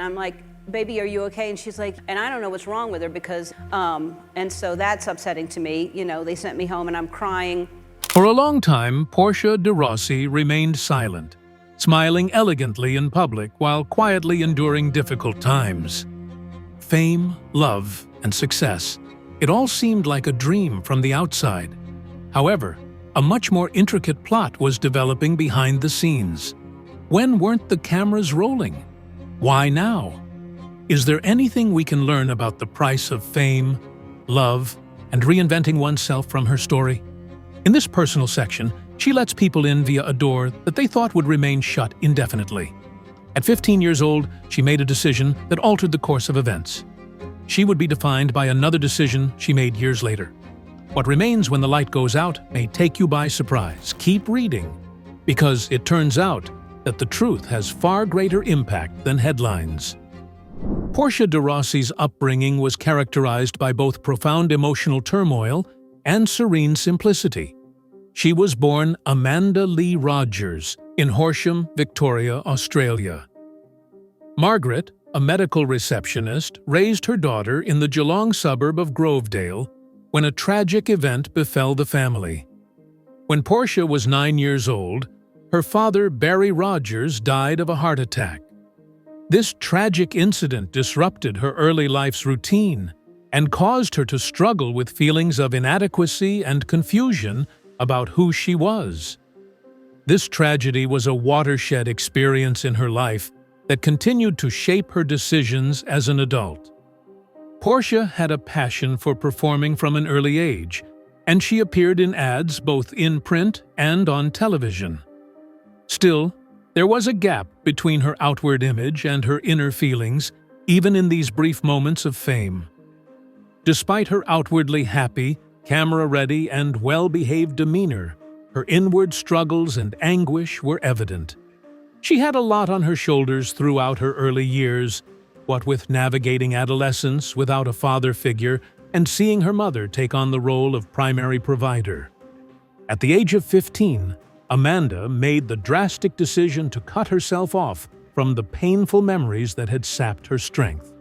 I'm like, baby, are you okay? And she's like, and I don't know what's wrong with her because, and so that's upsetting to me. You know, they sent me home and I'm crying. For a long time, Portia de Rossi remained silent, smiling elegantly in public while quietly enduring difficult times. Fame, love, and success, it all seemed like a dream from the outside. However, a much more intricate plot was developing behind the scenes. When weren't the cameras rolling? Why now? Is there anything we can learn about the price of fame, love, and reinventing oneself from her story? In this personal section, she lets people in via a door that they thought would remain shut indefinitely. At 15 years old, she made a decision that altered the course of events. She would be defined by another decision she made years later. What remains when the light goes out may take you by surprise. Keep reading, because it turns out that the truth has far greater impact than headlines. Portia de Rossi's upbringing was characterized by both profound emotional turmoil and serene simplicity. She was born Amanda Lee Rogers in Horsham, Victoria, Australia. Margaret, a medical receptionist, raised her daughter in the Geelong suburb of Grovedale when a tragic event befell the family. When Portia was 9 years old, her father, Barry Rogers, died of a heart attack. This tragic incident disrupted her early life's routine and caused her to struggle with feelings of inadequacy and confusion about who she was. This tragedy was a watershed experience in her life that continued to shape her decisions as an adult. Portia had a passion for performing from an early age, and she appeared in ads both in print and on television. Still, there was a gap between her outward image and her inner feelings, even in these brief moments of fame. Despite her outwardly happy, camera-ready, and well-behaved demeanor, her inward struggles and anguish were evident. She had a lot on her shoulders throughout her early years, what with navigating adolescence without a father figure and seeing her mother take on the role of primary provider. At the age of 15, Amanda made the drastic decision to cut herself off from the painful memories that had sapped her strength.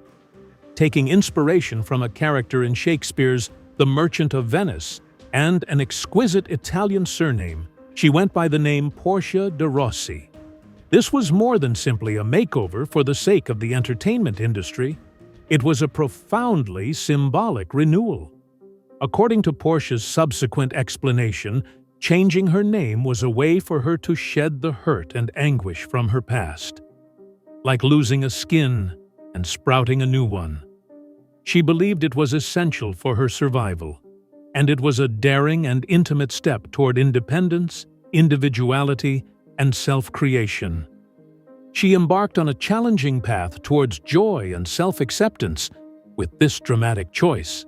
Taking inspiration from a character in Shakespeare's The Merchant of Venice and an exquisite Italian surname, she went by the name Portia de Rossi. This was more than simply a makeover for the sake of the entertainment industry. It was a profoundly symbolic renewal. According to Portia's subsequent explanation, changing her name was a way for her to shed the hurt and anguish from her past. Like losing a skin and sprouting a new one. She believed it was essential for her survival, and it was a daring and intimate step toward independence, individuality, and self-creation. She embarked on a challenging path towards joy and self-acceptance with this dramatic choice.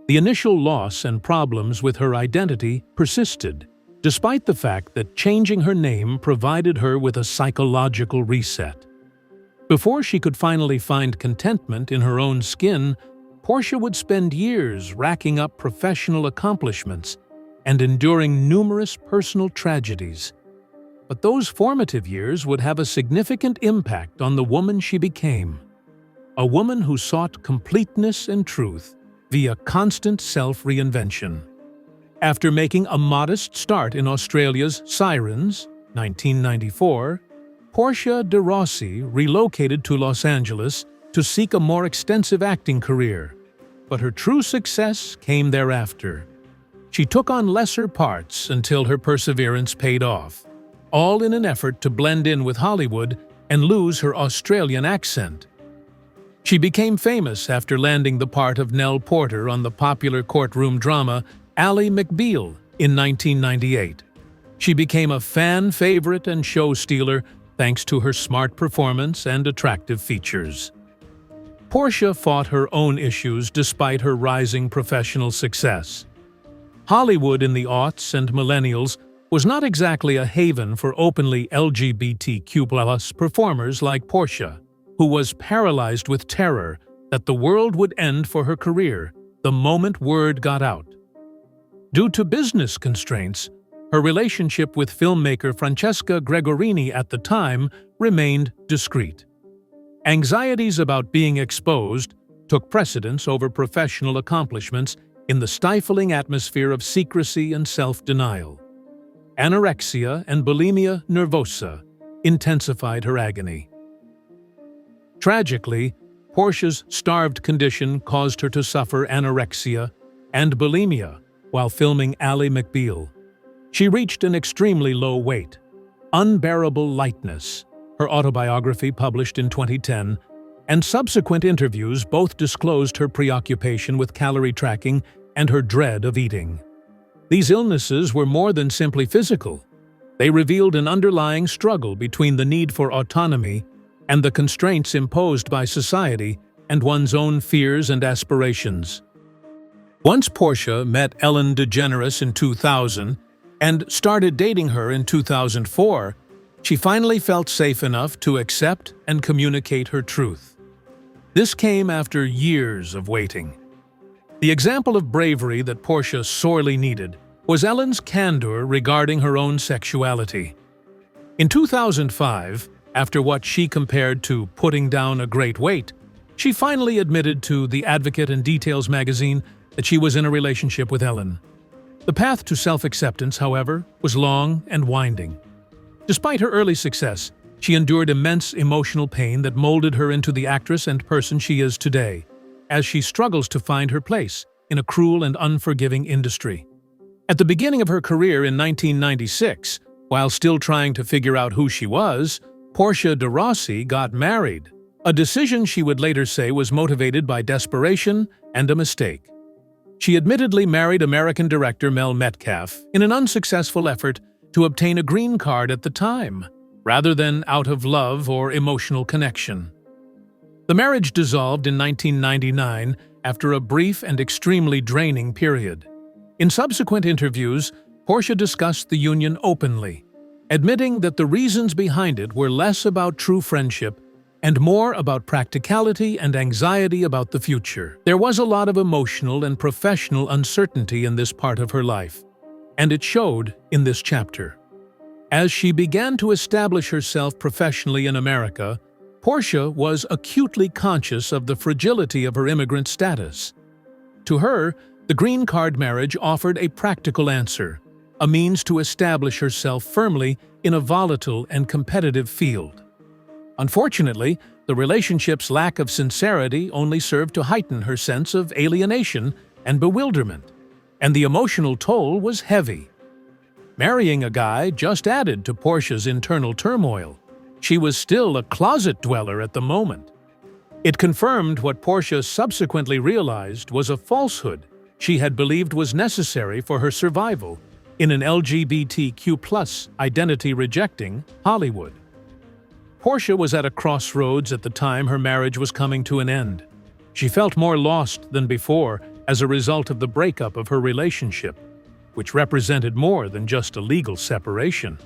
The initial loss and problems with her identity persisted, despite the fact that changing her name provided her with a psychological reset. Before she could finally find contentment in her own skin, Portia would spend years racking up professional accomplishments and enduring numerous personal tragedies. But those formative years would have a significant impact on the woman she became. A woman who sought completeness and truth via constant self-reinvention. After making a modest start in Australia's Sirens, 1994, Portia de Rossi relocated to Los Angeles to seek a more extensive acting career, but her true success came thereafter. She took on lesser parts until her perseverance paid off, all in an effort to blend in with Hollywood and lose her Australian accent. She became famous after landing the part of Nell Porter on the popular courtroom drama Ally McBeal in 1998. She became a fan favorite and show stealer thanks to her smart performance and attractive features. Portia fought her own issues despite her rising professional success. Hollywood in the aughts and millennials was not exactly a haven for openly LGBTQ+ performers like Portia, who was paralyzed with terror that the world would end for her career the moment word got out. Due to business constraints, her relationship with filmmaker Francesca Gregorini at the time remained discreet. Anxieties about being exposed took precedence over professional accomplishments in the stifling atmosphere of secrecy and self-denial. Anorexia and bulimia nervosa intensified her agony. Tragically, Portia's starved condition caused her to suffer anorexia and bulimia while filming Ally McBeal. She reached an extremely low weight. Unbearable Lightness, her autobiography published in 2010, and subsequent interviews both disclosed her preoccupation with calorie tracking and her dread of eating. These illnesses were more than simply physical. They revealed an underlying struggle between the need for autonomy and the constraints imposed by society and one's own fears and aspirations. Once Portia met Ellen DeGeneres in 2000 and started dating her in 2004, she finally felt safe enough to accept and communicate her truth. This came after years of waiting. The example of bravery that Portia sorely needed was Ellen's candor regarding her own sexuality. In 2005, after what she compared to putting down a great weight, she finally admitted to The Advocate and Details magazine that she was in a relationship with Ellen. The path to self-acceptance, however, was long and winding. Despite her early success, she endured immense emotional pain that molded her into the actress and person she is today, as she struggles to find her place in a cruel and unforgiving industry. At the beginning of her career in 1996, while still trying to figure out who she was, Portia de Rossi got married, a decision she would later say was motivated by desperation and a mistake. She admittedly married American director Mel Metcalf in an unsuccessful effort to obtain a green card at the time, rather than out of love or emotional connection. The marriage dissolved in 1999 after a brief and extremely draining period. In subsequent interviews, Portia discussed the union openly, admitting that the reasons behind it were less about true friendship and more about practicality and anxiety about the future. There was a lot of emotional and professional uncertainty in this part of her life, and it showed in this chapter. As she began to establish herself professionally in America, Portia was acutely conscious of the fragility of her immigrant status. To her, the green card marriage offered a practical answer, a means to establish herself firmly in a volatile and competitive field. Unfortunately, the relationship's lack of sincerity only served to heighten her sense of alienation and bewilderment, and the emotional toll was heavy. Marrying a guy just added to Portia's internal turmoil. She was still a closet dweller at the moment. It confirmed what Portia subsequently realized was a falsehood she had believed was necessary for her survival in an LGBTQ+ identity-rejecting Hollywood. Portia was at a crossroads at the time her marriage was coming to an end. She felt more lost than before as a result of the breakup of her relationship, which represented more than just a legal separation.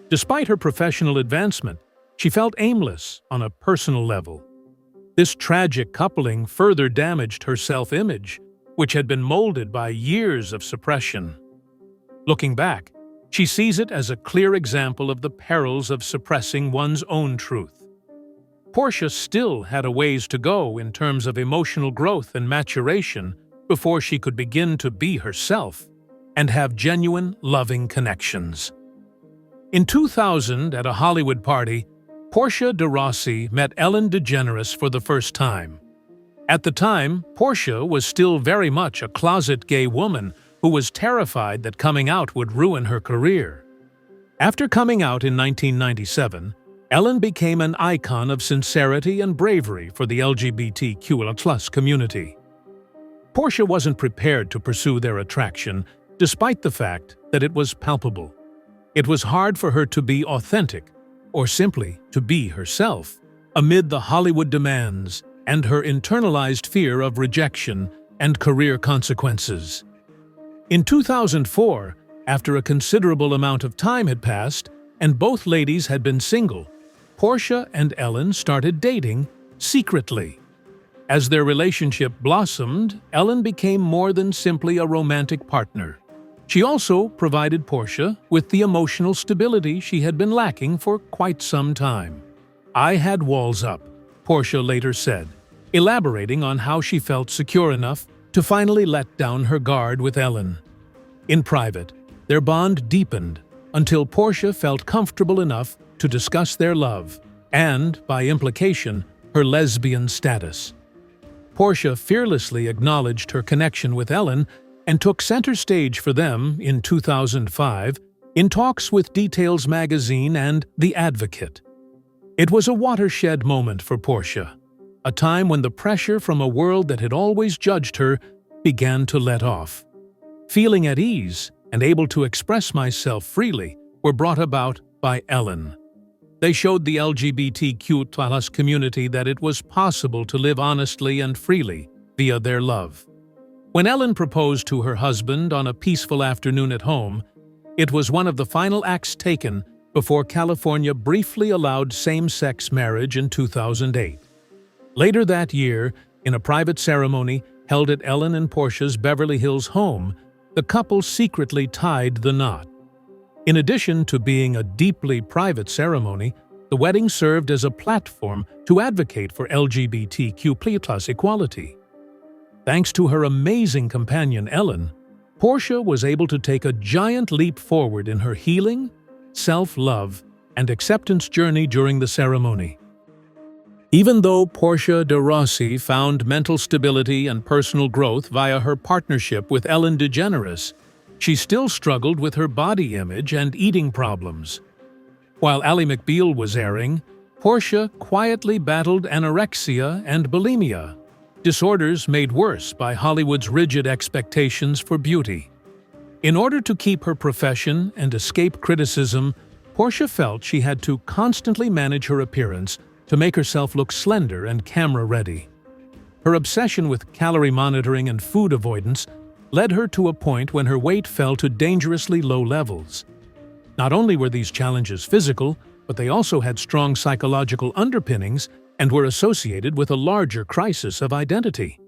Despite her professional advancement, she felt aimless on a personal level. This tragic coupling further damaged her self-image, which had been molded by years of suppression. Looking back, she sees it as a clear example of the perils of suppressing one's own truth. Portia still had a ways to go in terms of emotional growth and maturation before she could begin to be herself and have genuine, loving connections. In 2000, at a Hollywood party, Portia de Rossi met Ellen DeGeneres for the first time. At the time, Portia was still very much a closet gay woman who was terrified that coming out would ruin her career. After coming out in 1997, Ellen became an icon of sincerity and bravery for the LGBTQ+ community. Portia wasn't prepared to pursue their attraction, despite the fact that it was palpable. It was hard for her to be authentic, or simply to be herself, amid the Hollywood demands and her internalized fear of rejection and career consequences. In 2004, after a considerable amount of time had passed and both ladies had been single, Portia and Ellen started dating secretly. As their relationship blossomed, Ellen became more than simply a romantic partner. She also provided Portia with the emotional stability she had been lacking for quite some time. "I had walls up," Portia later said, elaborating on how she felt secure enough to finally let down her guard with Ellen. In private, their bond deepened until Portia felt comfortable enough to discuss their love and, by implication, her lesbian status. Portia fearlessly acknowledged her connection with Ellen and took center stage for them in 2005 in talks with Details magazine and The Advocate. It was a watershed moment for Portia, a time when the pressure from a world that had always judged her began to let off. Feeling at ease and able to express myself freely were brought about by Ellen. They showed the LGBTQ+ community that it was possible to live honestly and freely via their love. When Ellen proposed to her husband on a peaceful afternoon at home, it was one of the final acts taken before California briefly allowed same-sex marriage in 2008. Later that year, in a private ceremony held at Ellen and Portia's Beverly Hills home, the couple secretly tied the knot. In addition to being a deeply private ceremony, the wedding served as a platform to advocate for LGBTQ+ equality. Thanks to her amazing companion Ellen, Portia was able to take a giant leap forward in her healing, self-love, and acceptance journey during the ceremony. Even though Portia de Rossi found mental stability and personal growth via her partnership with Ellen DeGeneres, she still struggled with her body image and eating problems. While Ally McBeal was airing, Portia quietly battled anorexia and bulimia, disorders made worse by Hollywood's rigid expectations for beauty. In order to keep her profession and escape criticism, Portia felt she had to constantly manage her appearance to make herself look slender and camera-ready. Her obsession with calorie monitoring and food avoidance led her to a point when her weight fell to dangerously low levels. Not only were these challenges physical, but they also had strong psychological underpinnings and were associated with a larger crisis of identity.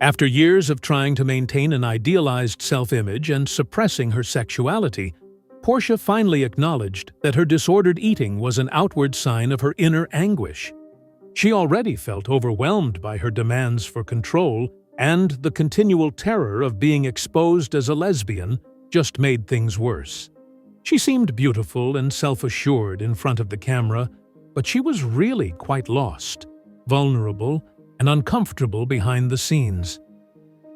After years of trying to maintain an idealized self-image and suppressing her sexuality, Portia finally acknowledged that her disordered eating was an outward sign of her inner anguish. She already felt overwhelmed by her demands for control, and the continual terror of being exposed as a lesbian just made things worse. She seemed beautiful and self-assured in front of the camera, but she was really quite lost, vulnerable, and uncomfortable behind the scenes.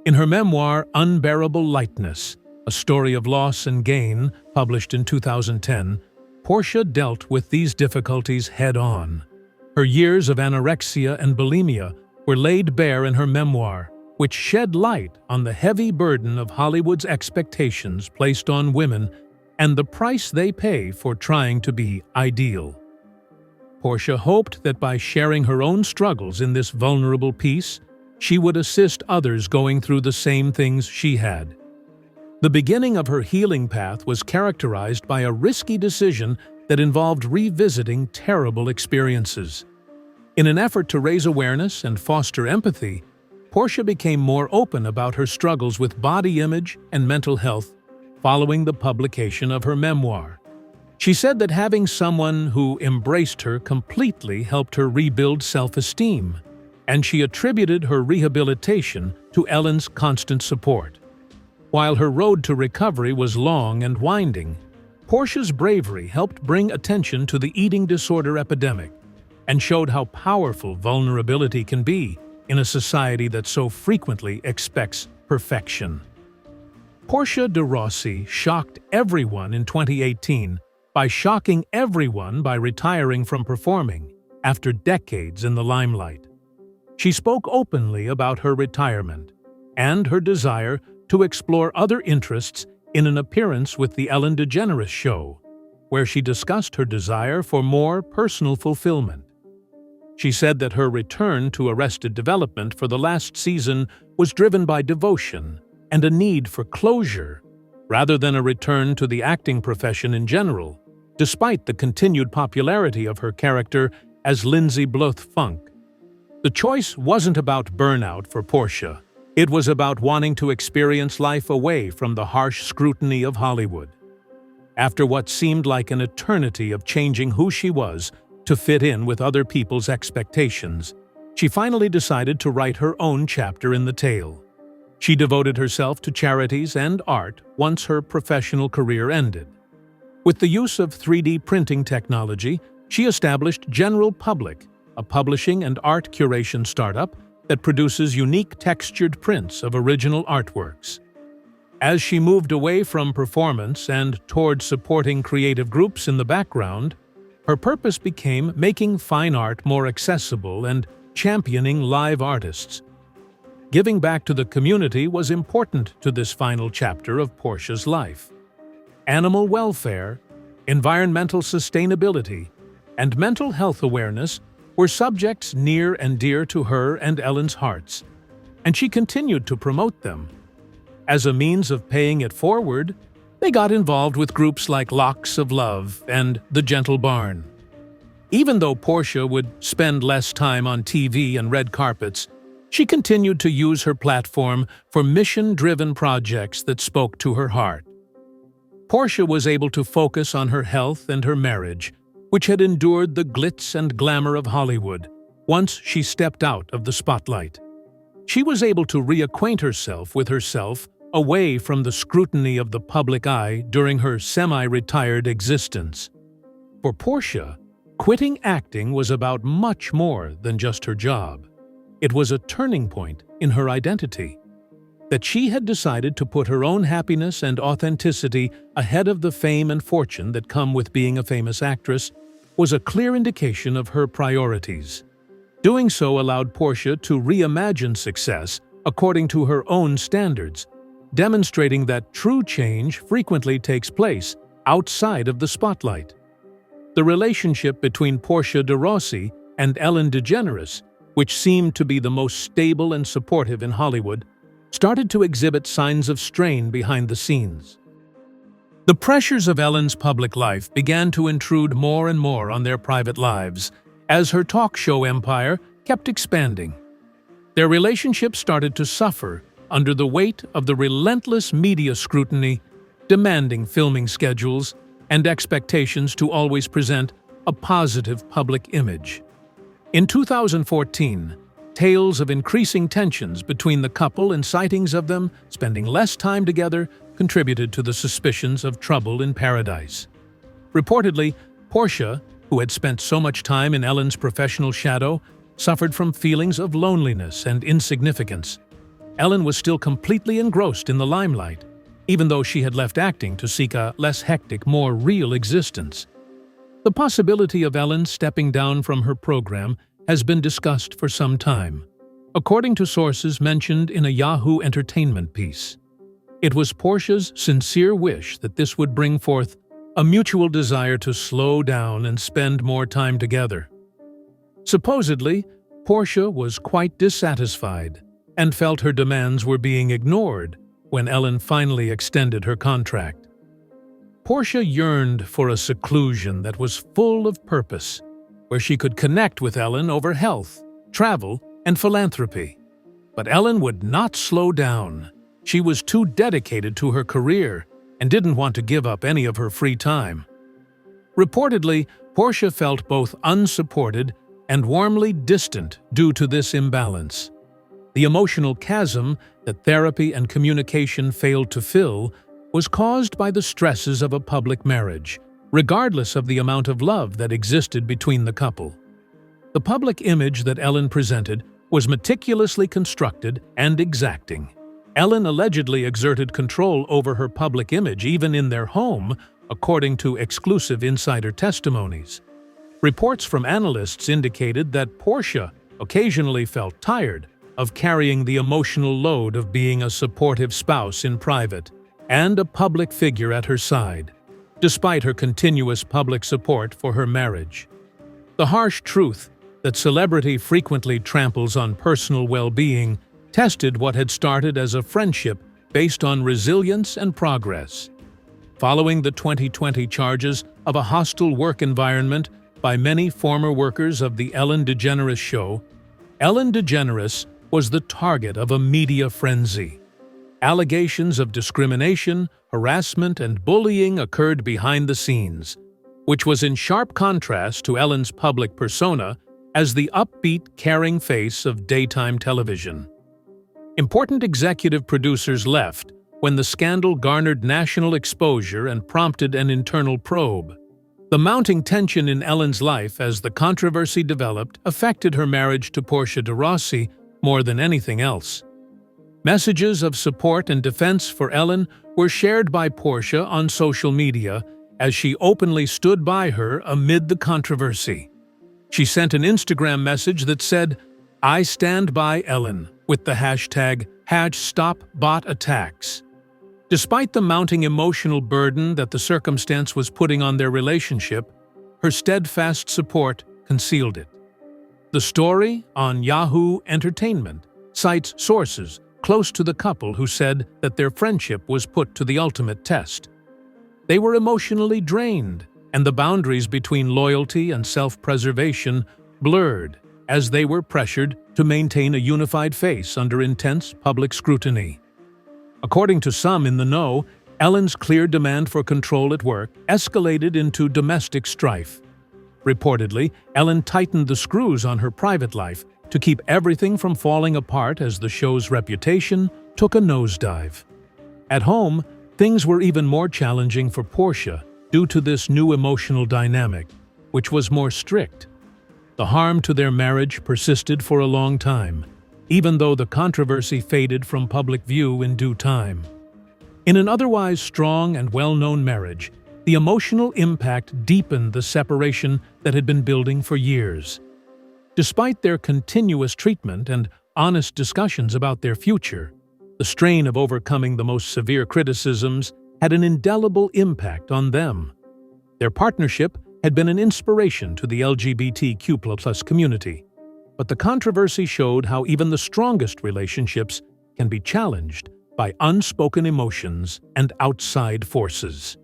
In her memoir, Unbearable Lightness, a story of loss and gain, published in 2010, Portia dealt with these difficulties head-on. Her years of anorexia and bulimia were laid bare in her memoir, which shed light on the heavy burden of Hollywood's expectations placed on women and the price they pay for trying to be ideal. Portia hoped that by sharing her own struggles in this vulnerable piece, she would assist others going through the same things she had. The beginning of her healing path was characterized by a risky decision that involved revisiting terrible experiences. In an effort to raise awareness and foster empathy, Portia became more open about her struggles with body image and mental health following the publication of her memoir. She said that having someone who embraced her completely helped her rebuild self-esteem, and she attributed her rehabilitation to Ellen's constant support. While her road to recovery was long and winding, Portia's bravery helped bring attention to the eating disorder epidemic and showed how powerful vulnerability can be in a society that so frequently expects perfection. Portia de Rossi shocked everyone in 2018 by shocking everyone by retiring from performing after decades in the limelight. She spoke openly about her retirement and her desire to explore other interests in an appearance with the Ellen DeGeneres Show, where she discussed her desire for more personal fulfillment. She said that her return to Arrested Development for the last season was driven by devotion and a need for closure, rather than a return to the acting profession in general, despite the continued popularity of her character as Lindsay Blythe Funk. The choice wasn't about burnout for Portia. It was about wanting to experience life away from the harsh scrutiny of Hollywood. After what seemed like an eternity of changing who she was to fit in with other people's expectations, she finally decided to write her own chapter in the tale. She devoted herself to charities and art once her professional career ended. With the use of 3D printing technology, she established General Public, a publishing and art curation startup that produces unique textured prints of original artworks. As she moved away from performance and toward supporting creative groups in the background, her purpose became making fine art more accessible and championing live artists. Giving back to the community was important to this final chapter of Portia's life. Animal welfare, environmental sustainability, and mental health awareness were subjects near and dear to her and Ellen's hearts, and she continued to promote them. As a means of paying it forward, they got involved with groups like Locks of Love and The Gentle Barn. Even though Portia would spend less time on TV and red carpets, she continued to use her platform for mission-driven projects that spoke to her heart. Portia was able to focus on her health and her marriage, which had endured the glitz and glamour of Hollywood once she stepped out of the spotlight. She was able to reacquaint herself with herself away from the scrutiny of the public eye during her semi-retired existence. For Portia, quitting acting was about much more than just her job. It was a turning point in her identity. That she had decided to put her own happiness and authenticity ahead of the fame and fortune that come with being a famous actress was a clear indication of her priorities. Doing so allowed Portia to reimagine success according to her own standards, demonstrating that true change frequently takes place outside of the spotlight. The relationship between Portia de Rossi and Ellen DeGeneres, which seemed to be the most stable and supportive in Hollywood, started to exhibit signs of strain behind the scenes. The pressures of Ellen's public life began to intrude more and more on their private lives as her talk show empire kept expanding. Their relationship started to suffer under the weight of the relentless media scrutiny, demanding filming schedules, and expectations to always present a positive public image. In 2014, tales of increasing tensions between the couple and sightings of them spending less time together contributed to the suspicions of trouble in paradise. Reportedly, Portia, who had spent so much time in Ellen's professional shadow, suffered from feelings of loneliness and insignificance. Ellen was still completely engrossed in the limelight, even though she had left acting to seek a less hectic, more real existence. The possibility of Ellen stepping down from her program has been discussed for some time, according to sources mentioned in a Yahoo Entertainment piece. It was Portia's sincere wish that this would bring forth a mutual desire to slow down and spend more time together. Supposedly, Portia was quite dissatisfied and felt her demands were being ignored when Ellen finally extended her contract. Portia yearned for a seclusion that was full of purpose, where she could connect with Ellen over health, travel, and philanthropy. But Ellen would not slow down. She was too dedicated to her career and didn't want to give up any of her free time. Reportedly, Portia felt both unsupported and warmly distant due to this imbalance. The emotional chasm that therapy and communication failed to fill was caused by the stresses of a public marriage, regardless of the amount of love that existed between the couple. The public image that Ellen presented was meticulously constructed and exacting. Ellen allegedly exerted control over her public image even in their home, according to exclusive insider testimonies. Reports from analysts indicated that Portia occasionally felt tired of carrying the emotional load of being a supportive spouse in private and a public figure at her side, despite her continuous public support for her marriage. The harsh truth that celebrity frequently tramples on personal well-being tested what had started as a friendship based on resilience and progress. Following the 2020 charges of a hostile work environment by many former workers of The Ellen DeGeneres Show, Ellen DeGeneres was the target of a media frenzy. Allegations of discrimination, harassment, and bullying occurred behind the scenes, which was in sharp contrast to Ellen's public persona as the upbeat, caring face of daytime television. Important executive producers left when the scandal garnered national exposure and prompted an internal probe. The mounting tension in Ellen's life as the controversy developed affected her marriage to Portia de Rossi more than anything else. Messages of support and defense for Ellen were shared by Portia on social media as she openly stood by her amid the controversy. She sent an Instagram message that said, "I stand by Ellen," with the hashtag #StopBotAttacks. Despite the mounting emotional burden that the circumstance was putting on their relationship, her steadfast support concealed it. The story on Yahoo Entertainment cites sources close to the couple who said that their friendship was put to the ultimate test. They were emotionally drained, and the boundaries between loyalty and self-preservation blurred as they were pressured to maintain a unified face under intense public scrutiny. According to some in the know, Ellen's clear demand for control at work escalated into domestic strife. Reportedly, Ellen tightened the screws on her private life to keep everything from falling apart as the show's reputation took a nosedive. At home, things were even more challenging for Portia due to this new emotional dynamic, which was more strict. The harm to their marriage persisted for a long time, even though the controversy faded from public view in due time. In an otherwise strong and well-known marriage, the emotional impact deepened the separation that had been building for years. Despite their continuous treatment and honest discussions about their future, the strain of overcoming the most severe criticisms had an indelible impact on them. Their partnership had been an inspiration to the LGBTQ+ community, but the controversy showed how even the strongest relationships can be challenged by unspoken emotions and outside forces.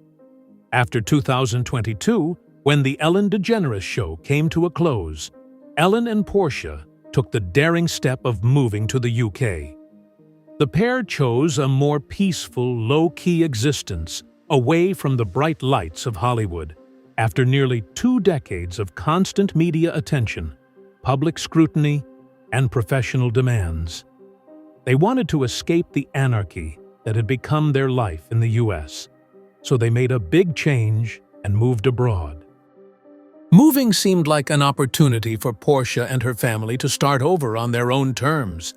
After 2022, when the Ellen DeGeneres Show came to a close, Ellen and Portia took the daring step of moving to the UK. The pair chose a more peaceful, low-key existence away from the bright lights of Hollywood after nearly 2 decades of constant media attention, public scrutiny, and professional demands. They wanted to escape the anarchy that had become their life in the U.S., so they made a big change and moved abroad. Moving seemed like an opportunity for Portia and her family to start over on their own terms,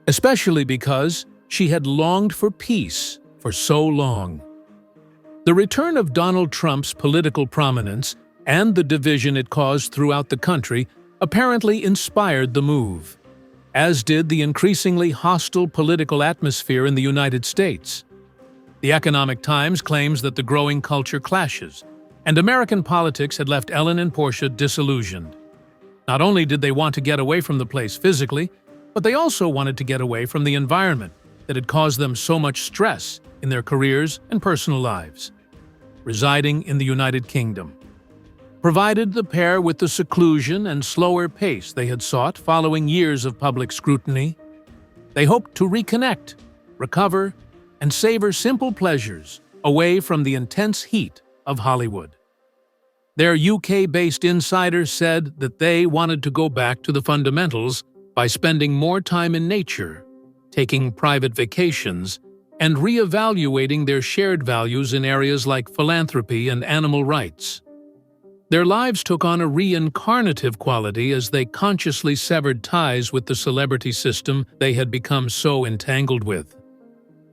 especially because she had longed for peace for so long. The return of Donald Trump's political prominence and the division it caused throughout the country apparently inspired the move, as did the increasingly hostile political atmosphere in the United States. The Economic Times claims that the growing culture clashes, and American politics had left Ellen and Portia disillusioned. Not only did they want to get away from the place physically, but they also wanted to get away from the environment that had caused them so much stress in their careers and personal lives. Residing in the United Kingdom provided the pair with the seclusion and slower pace they had sought following years of public scrutiny. They hoped to reconnect, recover, and savor simple pleasures away from the intense heat of Hollywood. Their UK-based insider said that they wanted to go back to the fundamentals by spending more time in nature, taking private vacations, and re-evaluating their shared values in areas like philanthropy and animal rights. Their lives took on a reincarnative quality as they consciously severed ties with the celebrity system they had become so entangled with.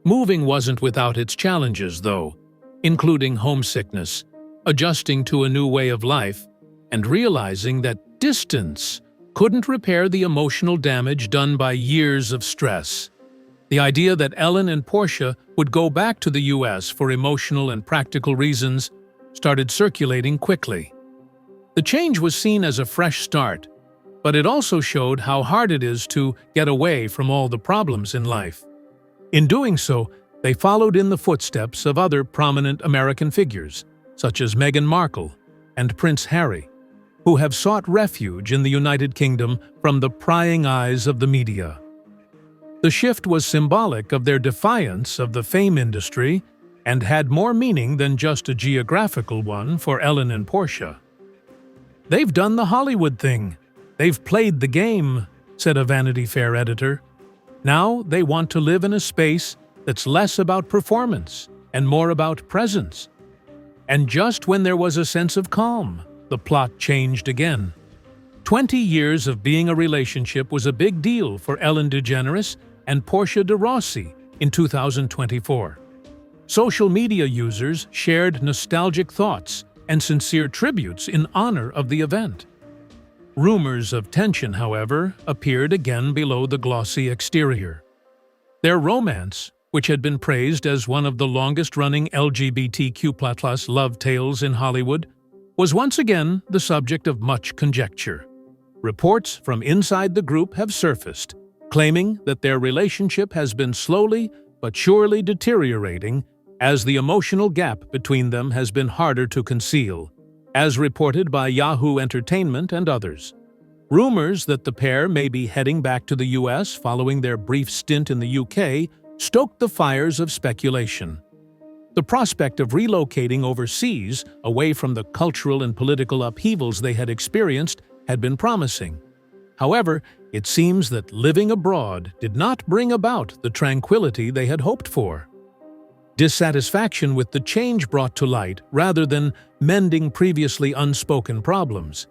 Moving wasn't without its challenges, though, including homesickness, adjusting to a new way of life, and realizing that distance couldn't repair the emotional damage done by years of stress. The idea that Ellen and Portia would go back to the U.S. for emotional and practical reasons started circulating quickly. The change was seen as a fresh start, but it also showed how hard it is to get away from all the problems in life. In doing so, they followed in the footsteps of other prominent American figures, such as Meghan Markle and Prince Harry, who have sought refuge in the United Kingdom from the prying eyes of the media. The shift was symbolic of their defiance of the fame industry and had more meaning than just a geographical one for Ellen and Portia. "They've done the Hollywood thing. They've played the game," said a Vanity Fair editor. "Now they want to live in a space that's less about performance and more about presence." And just when there was a sense of calm, the plot changed again. 20 years of being a relationship was a big deal for Ellen DeGeneres and Portia de Rossi in 2024. Social media users shared nostalgic thoughts and sincere tributes in honor of the event. Rumors of tension, however, appeared again below the glossy exterior. Their romance, which had been praised as one of the longest-running LGBTQ+ love tales in Hollywood, was once again the subject of much conjecture. Reports from inside the group have surfaced, claiming that their relationship has been slowly but surely deteriorating as the emotional gap between them has been harder to conceal, as reported by Yahoo Entertainment and others. Rumors that the pair may be heading back to the US following their brief stint in the UK stoked the fires of speculation. The prospect of relocating overseas, away from the cultural and political upheavals they had experienced, had been promising. However, it seems that living abroad did not bring about the tranquility they had hoped for. Dissatisfaction with the change brought to light rather than mending previously unspoken problems.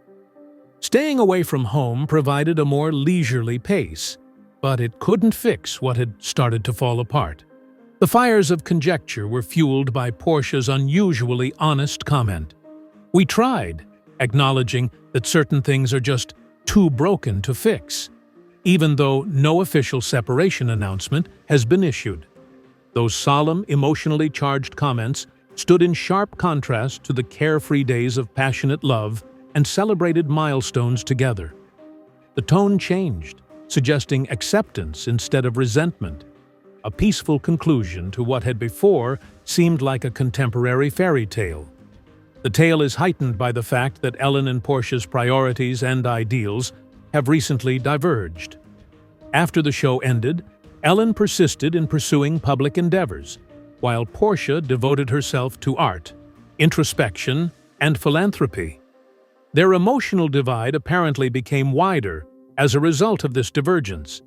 Staying away from home provided a more leisurely pace, but it couldn't fix what had started to fall apart. The fires of conjecture were fueled by Portia's unusually honest comment. "We tried," acknowledging that certain things are just too broken to fix, even though no official separation announcement has been issued. Those solemn, emotionally charged comments stood in sharp contrast to the carefree days of passionate love and celebrated milestones together. The tone changed, suggesting acceptance instead of resentment, a peaceful conclusion to what had before seemed like a contemporary fairy tale. The tale is heightened by the fact that Ellen and Portia's priorities and ideals have recently diverged. After the show ended, Ellen persisted in pursuing public endeavors, while Portia devoted herself to art, introspection, and philanthropy. Their emotional divide apparently became wider as a result of this divergence.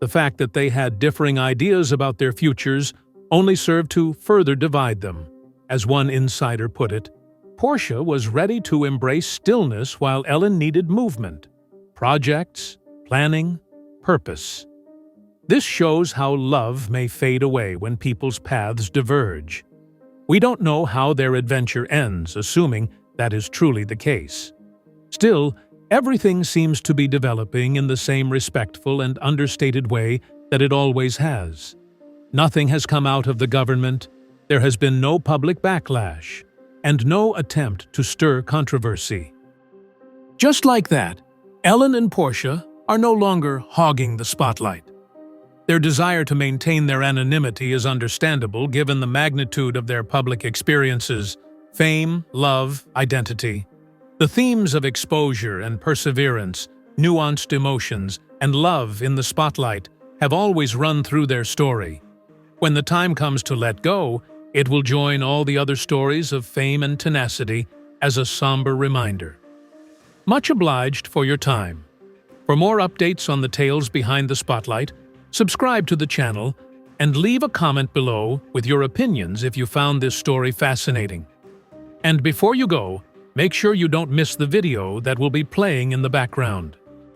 The fact that they had differing ideas about their futures only served to further divide them. As one insider put it, Portia was ready to embrace stillness while Ellen needed movement, projects, planning, purpose. This shows how love may fade away when people's paths diverge. We don't know how their adventure ends, assuming that is truly the case. Still, everything seems to be developing in the same respectful and understated way that it always has. Nothing has come out of the government, there has been no public backlash, and no attempt to stir controversy. Just like that, Ellen and Portia are no longer hogging the spotlight. Their desire to maintain their anonymity is understandable given the magnitude of their public experiences: fame, love, identity. The themes of exposure and perseverance, nuanced emotions, and love in the spotlight have always run through their story. When the time comes to let go, it will join all the other stories of fame and tenacity as a somber reminder. Much obliged for your time. For more updates on the tales behind the spotlight, subscribe to the channel and leave a comment below with your opinions if you found this story fascinating. And before you go, make sure you don't miss the video that will be playing in the background.